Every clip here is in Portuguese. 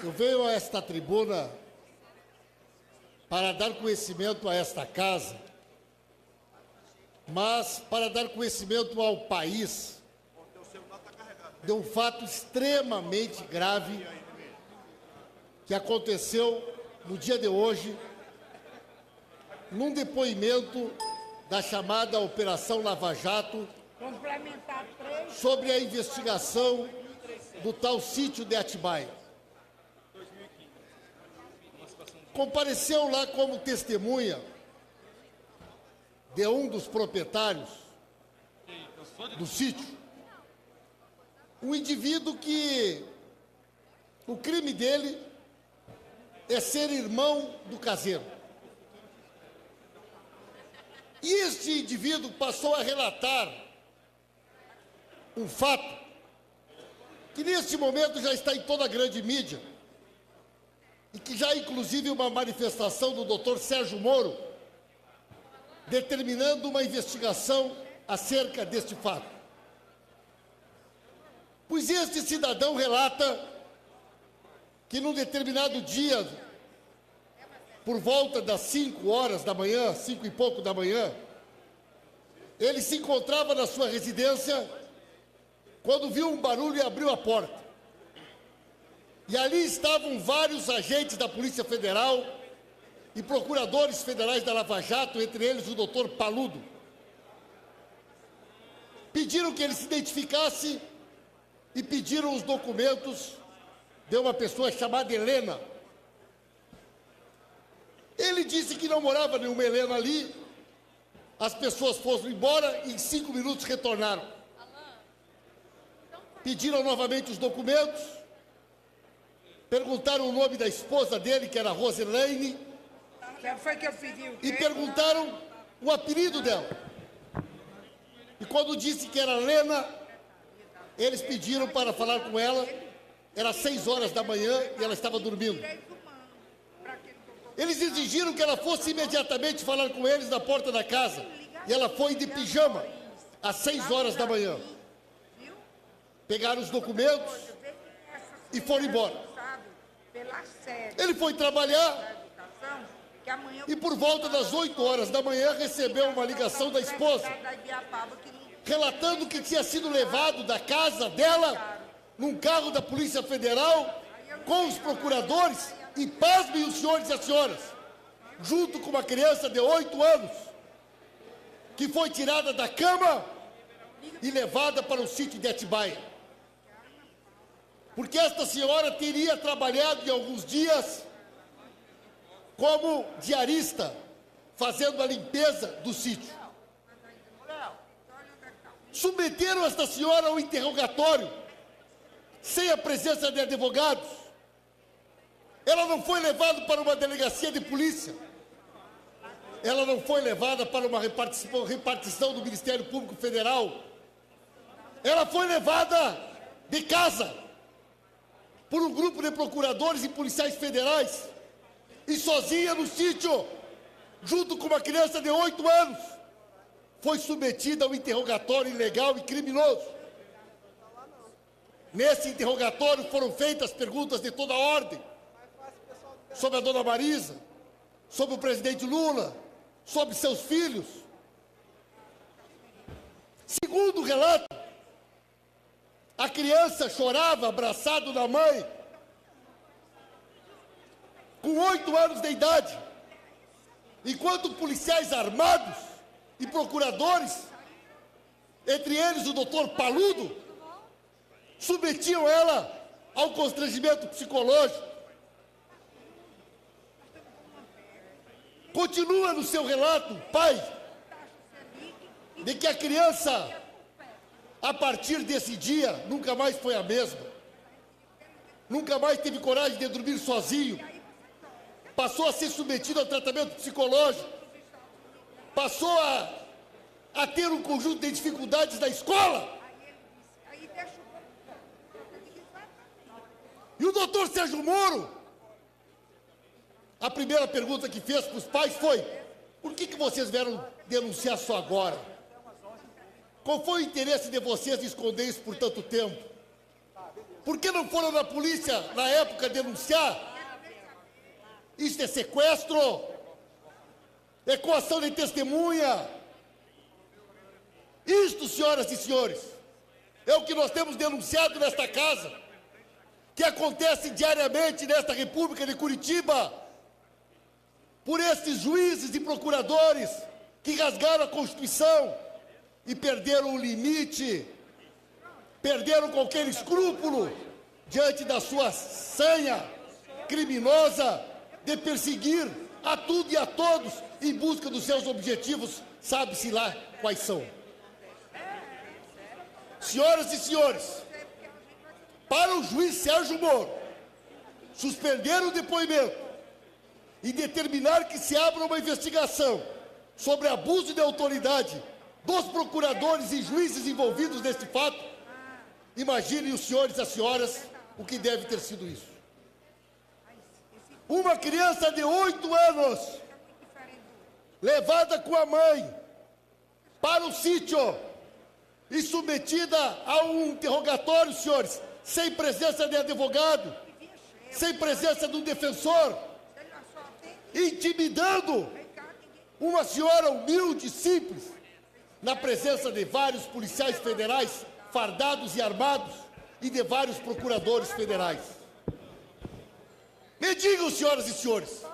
Eu venho a esta tribuna para dar conhecimento a esta casa, mas para dar conhecimento ao país de um fato extremamente grave que aconteceu no dia de hoje, num depoimento da chamada Operação Lava Jato, sobre a investigação do tal sítio de Atibaia. Compareceu lá como testemunha de um dos proprietários do sítio, um indivíduo que o crime dele é ser irmão do caseiro. E este indivíduo passou a relatar um fato que neste momento já está em toda a grande mídia e que já inclusive uma manifestação do Dr. Sérgio Moro determinando uma investigação acerca deste fato. Pois este cidadão relata que num determinado dia, por volta das 5 horas da manhã, 5 e pouco da manhã, ele se encontrava na sua residência quando viu um barulho e abriu a porta. E ali estavam vários agentes da Polícia Federal e procuradores federais da Lava Jato, entre eles o doutor Paludo. Pediram que ele se identificasse e pediram os documentos de uma pessoa chamada Helena. Ele disse que não morava nenhuma Helena ali, as pessoas foram embora e em 5 minutos retornaram. Pediram novamente os documentos, perguntaram o nome da esposa dele, que era Roselaine, e perguntaram o apelido dela. E quando disse que era Helena, eles pediram para falar com ela. Era 6 horas da manhã e ela estava dormindo. Eles exigiram que ela fosse imediatamente falar com eles na porta da casa. E ela foi de pijama, às 6 horas da manhã. Pegaram os documentos e foram embora. Ele foi trabalhar e por volta das 8 horas da manhã recebeu uma ligação da esposa, relatando que tinha sido levado da casa dela num carro da Polícia Federal com os procuradores e, pasmem os senhores e as senhoras, junto com uma criança de 8 anos, que foi tirada da cama e levada para o sítio de Atibaia. Porque esta senhora teria trabalhado em alguns dias como diarista, fazendo a limpeza do sítio. Submeteram esta senhora ao interrogatório, sem a presença de advogados. Ela não foi levada para uma delegacia de polícia. Ela não foi levada para uma repartição do Ministério Público Federal. Ela foi levada de casa por um grupo de procuradores e policiais federais e sozinha no sítio, junto com uma criança de 8 anos, foi submetida ao interrogatório ilegal e criminoso. Nesse interrogatório foram feitas perguntas de toda a ordem, sobre a dona Marisa, sobre o presidente Lula, sobre seus filhos. Segundo o relato, a criança chorava abraçado na mãe, com 8 anos de idade, enquanto policiais armados e procuradores, entre eles o doutor Paludo, submetiam ela ao constrangimento psicológico. Continua no seu relato, pai, de que a criança, a partir desse dia, nunca mais foi a mesma. Nunca mais teve coragem de dormir sozinho. Passou a ser submetido ao tratamento psicológico. Passou a ter um conjunto de dificuldades na escola. E o doutor Sérgio Moro, a primeira pergunta que fez para os pais foi: por que vocês vieram denunciar só agora? Qual foi o interesse de vocês de esconder isso por tanto tempo? Por que não foram na polícia, na época, denunciar? Isso é sequestro, é coação de testemunha. Isto, senhoras e senhores, é o que nós temos denunciado nesta casa, que acontece diariamente nesta República de Curitiba, por esses juízes e procuradores que rasgaram a Constituição e perderam o limite, perderam qualquer escrúpulo diante da sua sanha criminosa de perseguir a tudo e a todos em busca dos seus objetivos, sabe-se lá quais são. Senhoras e senhores, para o juiz Sérgio Moro suspender o depoimento e determinar que se abra uma investigação sobre abuso de autoridade dos procuradores e juízes envolvidos nesse fato, imaginem os senhores e as senhoras o que deve ter sido isso. Uma criança de 8 anos, levada com a mãe para o sítio e submetida a um interrogatório, senhores, sem presença de advogado, sem presença do defensor, intimidando uma senhora humilde, simples, na presença de vários policiais federais fardados e armados e de vários procuradores federais. Me digam, senhoras e senhores,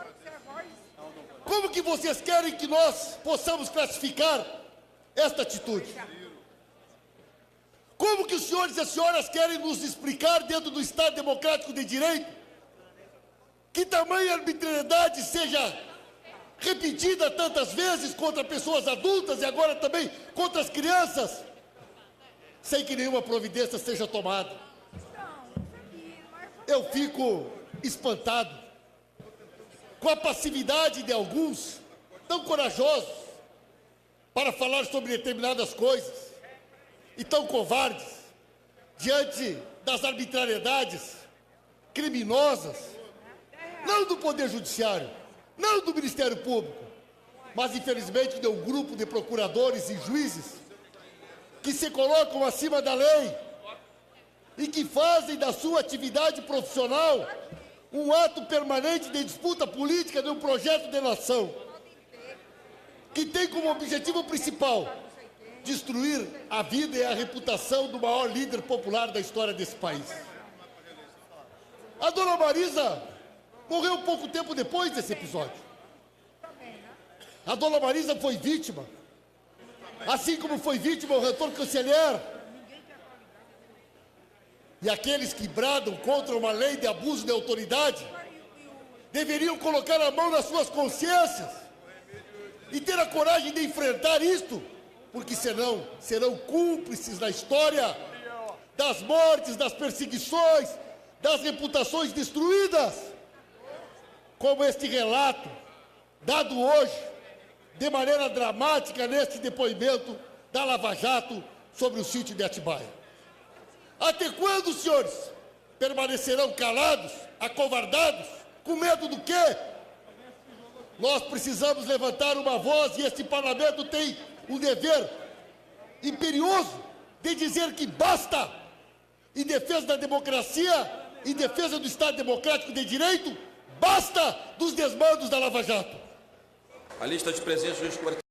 como que vocês querem que nós possamos classificar esta atitude? Como que os senhores e as senhoras querem nos explicar, dentro do Estado Democrático de Direito, que tamanha arbitrariedade seja repetida tantas vezes contra pessoas adultas e agora também contra as crianças, sem que nenhuma providência seja tomada? Eu fico espantado com a passividade de alguns tão corajosos para falar sobre determinadas coisas e tão covardes diante das arbitrariedades criminosas, não do Poder Judiciário, não do Ministério Público, mas infelizmente de um grupo de procuradores e juízes que se colocam acima da lei e que fazem da sua atividade profissional um ato permanente de disputa política de um projeto de nação, que tem como objetivo principal destruir a vida e a reputação do maior líder popular da história desse país. A dona Marisa morreu pouco tempo depois desse episódio. A dona Marisa foi vítima, assim como foi vítima o reitor Canceler. E aqueles que bradam contra uma lei de abuso de autoridade deveriam colocar a mão nas suas consciências e ter a coragem de enfrentar isto, porque senão serão cúmplices na história das mortes, das perseguições, das reputações destruídas, como este relato dado hoje de maneira dramática neste depoimento da Lava Jato sobre o sítio de Atibaia. Até quando, senhores, permanecerão calados, acovardados, com medo do quê? Nós precisamos levantar uma voz e este parlamento tem o dever imperioso de dizer que basta, em defesa da democracia, em defesa do Estado Democrático de Direito, basta dos desmandos da Lava Jato. A lista de presentes, juiz